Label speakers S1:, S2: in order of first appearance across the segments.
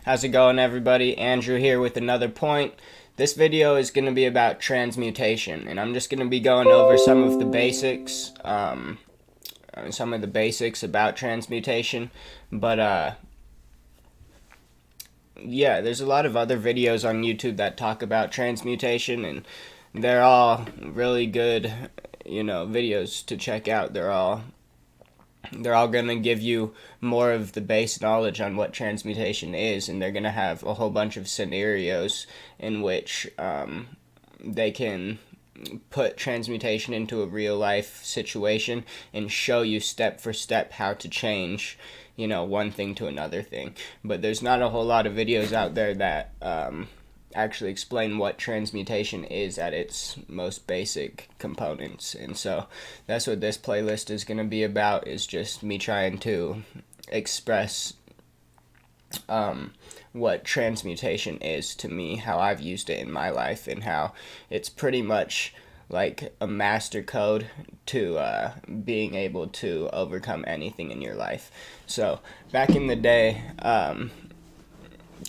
S1: How's it going, everybody? Andrew here with another point. This video is going to be about transmutation, and I'm just going to be going over some of the basics, about transmutation. But yeah, there's a lot of other videos on YouTube that talk about transmutation, and they're all really good, videos to check out. They're all going to give you more of the base knowledge on what transmutation is, and they're going to have a whole bunch of scenarios in which they can put transmutation into a real life situation and show you step for step how to change, one thing to another thing. But there's not a whole lot of videos out there that actually explain what transmutation is at its most basic components. And so that's what this playlist is going to be about, is just me trying to express what transmutation is to me, how I've used it in my life, and how it's pretty much like a master code to being able to overcome anything in your life. So back in the day,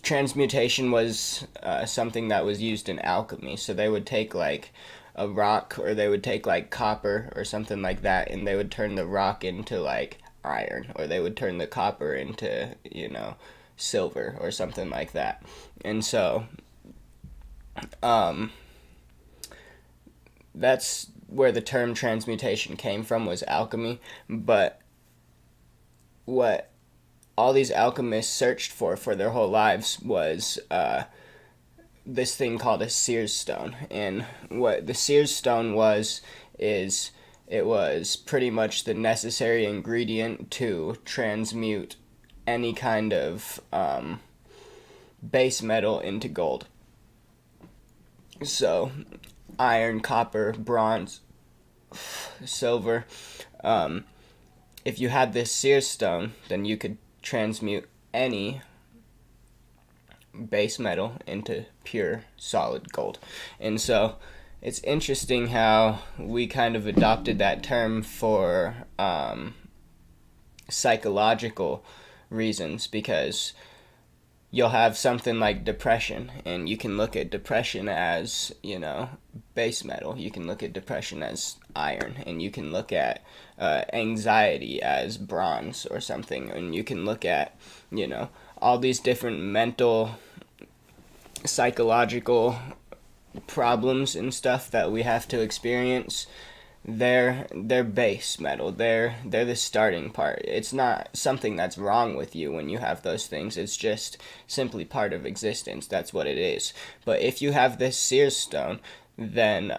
S1: transmutation was something that was used in alchemy. So they would take like a rock, or they would take like copper or something like that, and they would turn the rock into like iron, or they would turn the copper into, silver or something like that. And so that's where the term transmutation came from, was alchemy. But what all these alchemists searched for their whole lives was this thing called a seer's stone. And what the seer's stone is it was pretty much the necessary ingredient to transmute any kind of base metal into gold. So iron, copper, bronze, silver. If you had this seer's stone, then you could transmute any base metal into pure solid gold. And so it's interesting how we kind of adopted that term for psychological reasons, because you'll have something like depression, and you can look at depression as, base metal. You can look at depression as iron, and you can look at anxiety as bronze or something, and you can look at, all these different mental, psychological problems and stuff that we have to experience. They're base metal. They're the starting part. It's not something that's wrong with you when you have those things. It's just simply part of existence. That's what it is. But if you have this seer's stone, then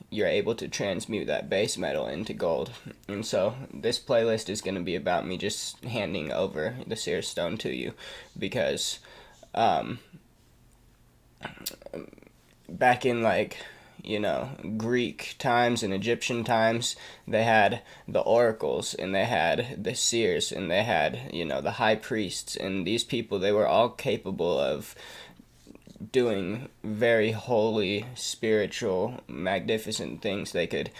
S1: you're able to transmute that base metal into gold. And so this playlist is going to be about me just handing over the seer's stone to you, because back in Greek times and Egyptian times, they had the oracles, and they had the seers, and they had, the high priests, and these people, they were all capable of doing very holy, spiritual, magnificent things. They could,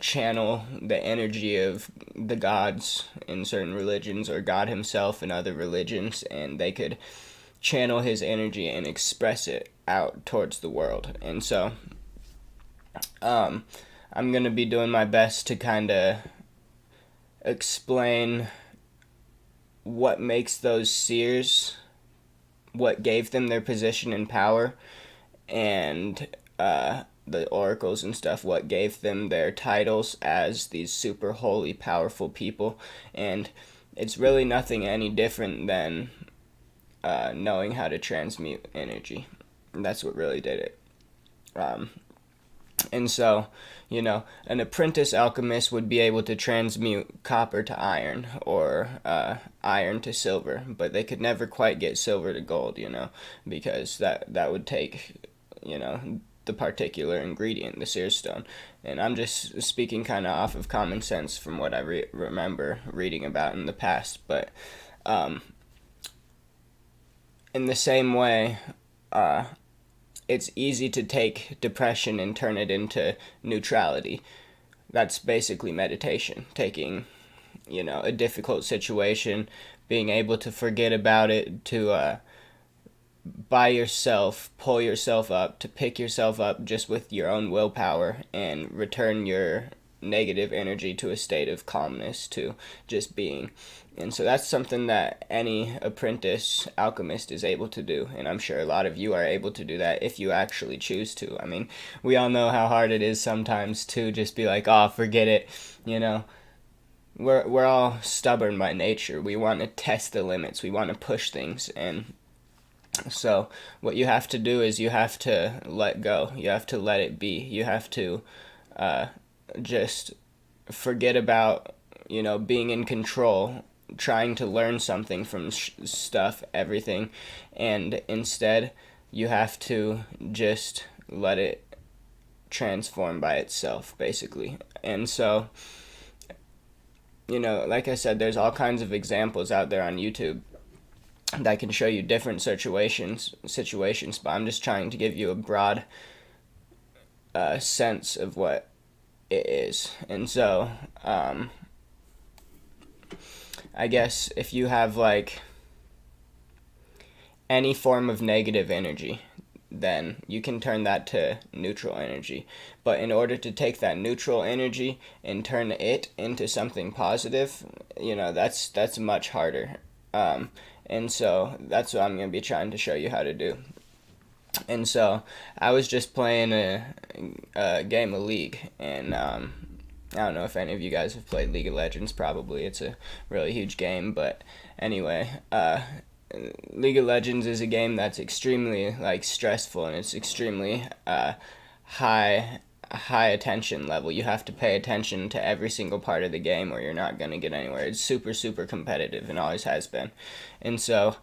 S1: channel the energy of the gods in certain religions, or God himself in other religions, and they could channel his energy and express it out towards the world. And so I'm going to be doing my best to kind of explain what makes those seers, what gave them their position and power, and the oracles and stuff, what gave them their titles as these super holy, powerful people. And it's really nothing any different than knowing how to transmute energy. And that's what really did it. And so, an apprentice alchemist would be able to transmute copper to iron, or iron to silver, but they could never quite get silver to gold, because that would take, the particular ingredient, the seer's stone. And I'm just speaking kind of off of common sense from what I remember reading about in the past. But in the same way, it's easy to take depression and turn it into neutrality. That's basically meditation. Taking, a difficult situation, being able to forget about it, to by yourself pull yourself up, to pick yourself up just with your own willpower and return your negative energy to a state of calmness, to just being. And so that's something that any apprentice alchemist is able to do, and I'm sure a lot of you are able to do that if you actually choose to. I mean, we all know how hard it is sometimes to just be like, oh, forget it, you know. We're all stubborn by nature. We want to test the limits. We want to push things, and so what you have to do is you have to let go. You have to let it be. You have to just forget about, being in control, trying to learn something from stuff, everything, and instead you have to just let it transform by itself, basically. And so, like I said, there's all kinds of examples out there on YouTube that can show you different situations, but I'm just trying to give you a broad sense of what it is. And so, I guess if you have like any form of negative energy, then you can turn that to neutral energy. But in order to take that neutral energy and turn it into something positive, that's much harder. And so that's what I'm going to be trying to show you how to do. And so I was just playing a game of League, and I don't know if any of you guys have played League of Legends. Probably. It's a really huge game, but anyway, League of Legends is a game that's extremely stressful, and it's extremely high attention level. You have to pay attention to every single part of the game or you're not going to get anywhere. It's super, super competitive and always has been. And so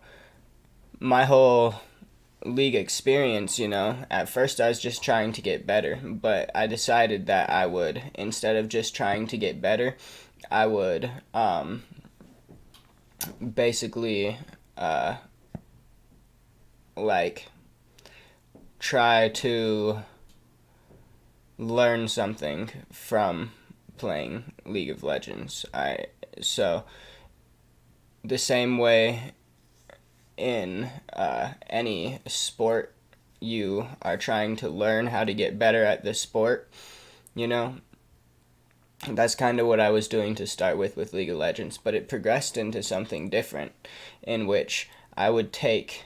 S1: my whole League experience, at first I was just trying to get better, but I decided that I would, instead of just trying to get better, I would basically try to learn something from playing League of Legends. So the same way in any sport, you are trying to learn how to get better at the sport, that's kind of what I was doing to start with League of Legends, but it progressed into something different, in which I would take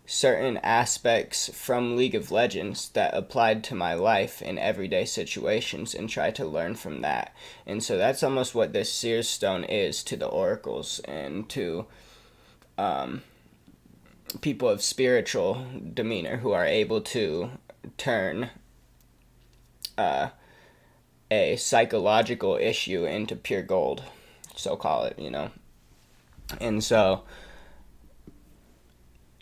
S1: certain aspects from League of Legends that applied to my life in everyday situations and try to learn from that. And so that's almost what this Seer's Stone is to the oracles and to people of spiritual demeanor who are able to turn a psychological issue into pure gold, so call it, And so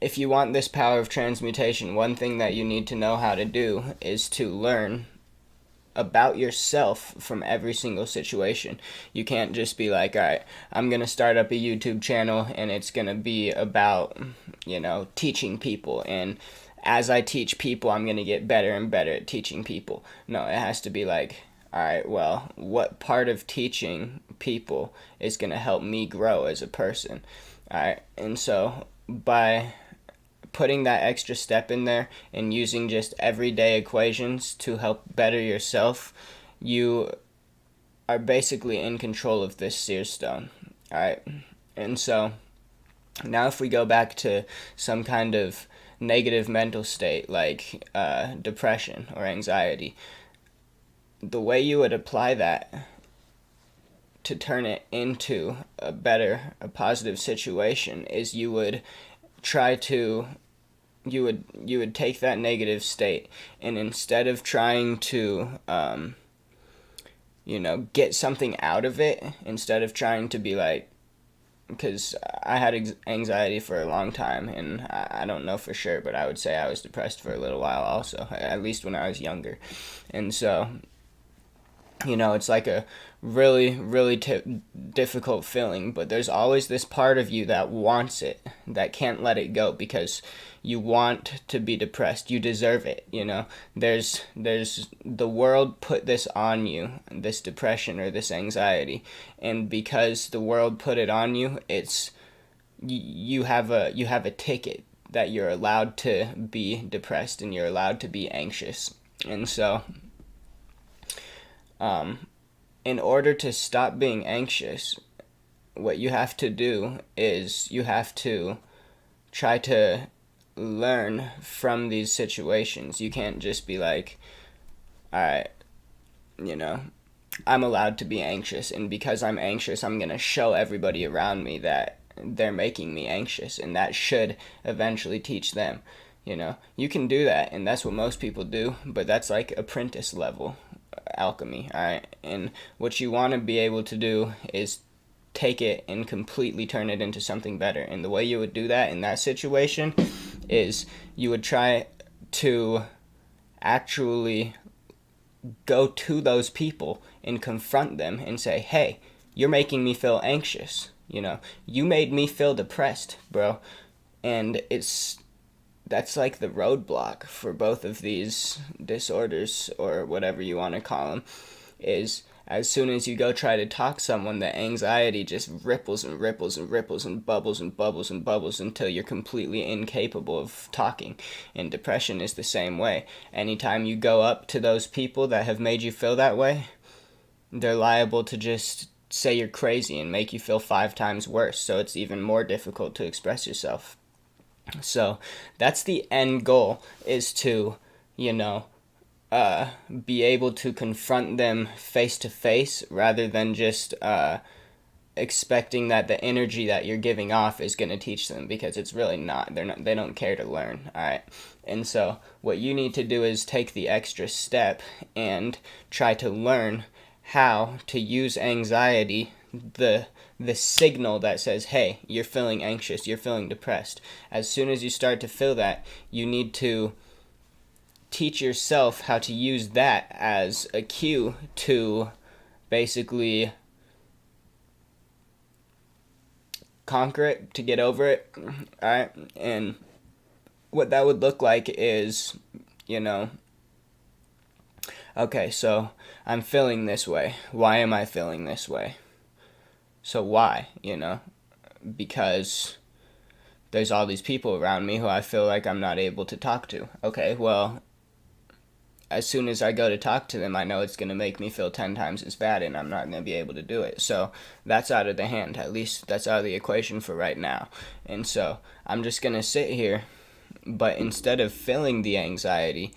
S1: if you want this power of transmutation, one thing that you need to know how to do is to learn about yourself from every single situation. You can't just be like, all right, I'm going to start up a YouTube channel and it's going to be about, teaching people. And as I teach people, I'm going to get better and better at teaching people. No, it has to be like, all right, well, what part of teaching people is going to help me grow as a person? All right, and so by putting that extra step in there and using just everyday equations to help better yourself, you are basically in control of this Seer Stone. Alright? And so now if we go back to some kind of negative mental state like depression or anxiety, the way you would apply that to turn it into a positive situation is you would take that negative state, and instead of trying to get something out of it, instead of trying to be like, because I had anxiety for a long time, and I don't know for sure, but I would say I was depressed for a little while also, at least when I was younger. And so it's like a really, really difficult feeling, but there's always this part of you that wants it, that can't let it go, because you want to be depressed. You deserve it, There's the world put this on you, this depression or this anxiety, and because the world put it on you, you have a ticket that you're allowed to be depressed and you're allowed to be anxious. And so, in order to stop being anxious, what you have to do is you have to try to learn from these situations. You can't just be like, all right, I'm allowed to be anxious, and because I'm anxious, I'm going to show everybody around me that they're making me anxious, and that should eventually teach them. You can do that, and that's what most people do, but that's like apprentice level alchemy, all right? And what you want to be able to do is take it and completely turn it into something better. And the way you would do that in that situation is you would try to actually go to those people and confront them and say, hey, you're making me feel anxious. You made me feel depressed, bro. And that's like the roadblock for both of these disorders, or whatever you want to call them, is as soon as you go try to talk someone, the anxiety just ripples and ripples and ripples and bubbles and bubbles and bubbles until you're completely incapable of talking. And depression is the same way. Anytime you go up to those people that have made you feel that way, they're liable to just say you're crazy and make you feel 5 times worse. So it's even more difficult to express yourself. So that's the end goal, is to, be able to confront them face to face, rather than just expecting that the energy that you're giving off is going to teach them, because it's really not. They don't care to learn, all right? And so what you need to do is take the extra step and try to learn how to use anxiety, the signal that says, hey, you're feeling anxious, you're feeling depressed. As soon as you start to feel that, you need to teach yourself how to use that as a cue to basically conquer it, to get over it, alright? And what that would look like is, okay, so I'm feeling this way. Why am I feeling this way? So why, because there's all these people around me who I feel like I'm not able to talk to. Okay, well, as soon as I go to talk to them, I know it's going to make me feel 10 times as bad, and I'm not going to be able to do it. So that's out of the hand. At least that's out of the equation for right now. And so I'm just going to sit here, but instead of feeling the anxiety,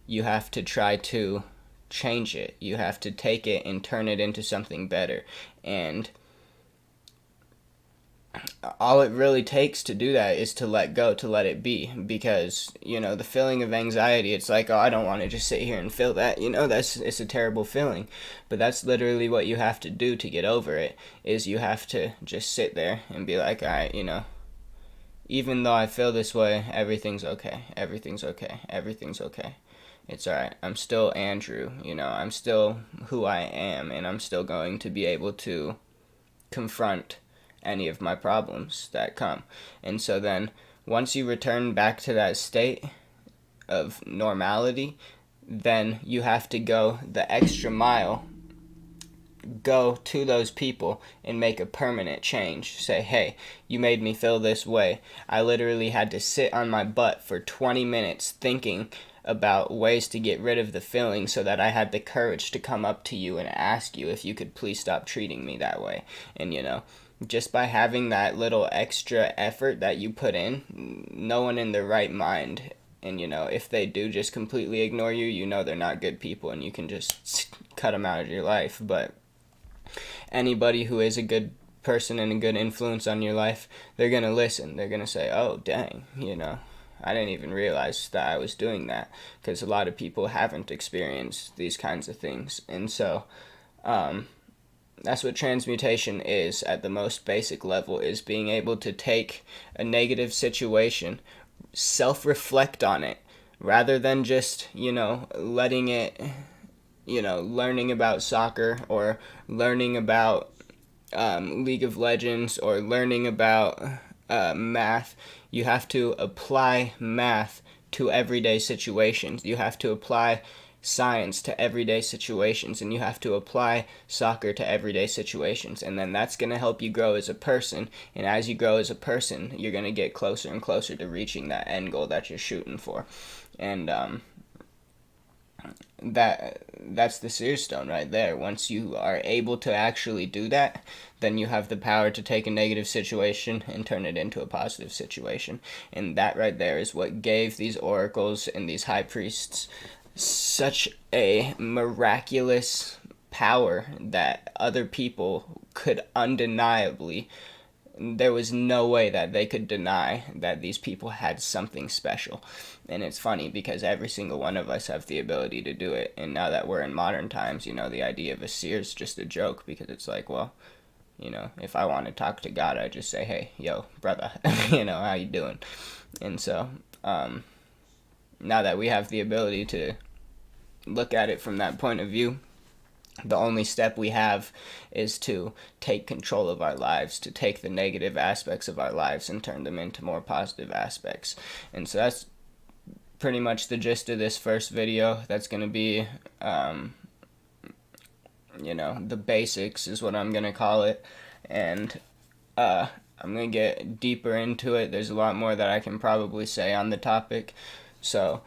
S1: you have to try to change it. You have to take it and turn it into something better. And all it really takes to do that is to let go, to let it be, because the feeling of anxiety, it's like, oh, I don't want to just sit here and feel that, it's a terrible feeling. But that's literally what you have to do to get over it, is you have to just sit there and be like, all right, even though I feel this way, everything's okay, everything's okay, everything's okay. It's alright. I'm still Andrew, I'm still who I am, and I'm still going to be able to confront any of my problems that come. And so then, once you return back to that state of normality, then you have to go the extra mile, go to those people and make a permanent change. Say, hey, you made me feel this way. I literally had to sit on my butt for 20 minutes thinking about ways to get rid of the feeling, so that I had the courage to come up to you and ask you if you could please stop treating me that way. And just by having that little extra effort that you put in, no one in their right mind, and if they do just completely ignore you, they're not good people, and you can just cut them out of your life. But anybody who is a good person and a good influence on your life, they're going to listen. They're going to say, oh, dang, I didn't even realize that I was doing that, because a lot of people haven't experienced these kinds of things. And so that's what transmutation is at the most basic level, is being able to take a negative situation, self-reflect on it, rather than just, letting it, learning about soccer, or learning about League of Legends, or learning about math. You have to apply math to everyday situations. You have to apply science to everyday situations, and you have to apply soccer to everyday situations, and then that's going to help you grow as a person. And as you grow as a person, you're going to get closer and closer to reaching that end goal that you're shooting for. And that's the seer stone right there. Once you are able to actually do that, then you have the power to take a negative situation and turn it into a positive situation. And that right there is what gave these oracles and these high priests such a miraculous power that other people could undeniably, there was no way that they could deny that these people had something special. And it's funny because every single one of us have the ability to do it. And now that we're in modern times, you know, the idea of a seer is just a joke, because it's like, well, you know, if I want to talk to God, I just say, hey, yo, brother, you know, how you doing? And so now that we have the ability to look at it from that point of view, the only step we have is to take control of our lives, to take the negative aspects of our lives and turn them into more positive aspects. And so that's pretty much the gist of this first video. That's going to be, you know, the basics is what I'm going to call it. And I'm going to get deeper into it. There's a lot more that I can probably say on the topic. So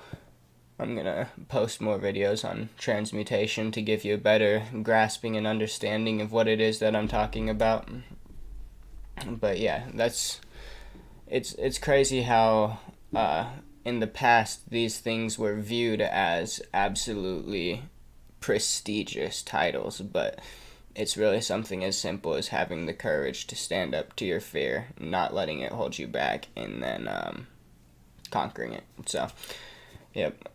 S1: I'm going to post more videos on transmutation to give you a better grasping and understanding of what it is that I'm talking about. But yeah, it's crazy how in the past these things were viewed as absolutely prestigious titles, but it's really something as simple as having the courage to stand up to your fear, not letting it hold you back, and then conquering it. So yep.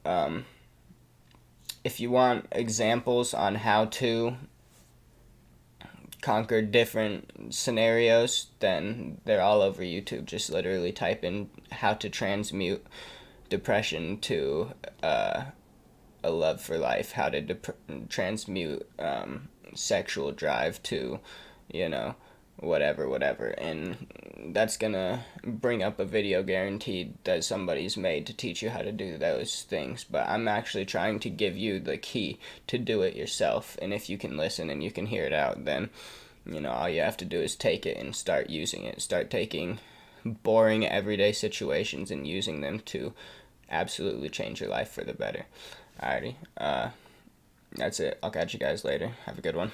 S1: If you want examples on how to conquer different scenarios, then they're all over YouTube. Just literally type in how to transmute depression to a love for life, how to transmute sexual drive to, you know, whatever, and that's gonna bring up a video guaranteed that somebody's made to teach you how to do those things. But I'm actually trying to give you the key to do it yourself, and if you can listen and you can hear it out, then, you know, all you have to do is take it and start using it. Start taking boring everyday situations and using them to absolutely change your life for the better. Alrighty, that's it. I'll catch you guys later. Have a good one.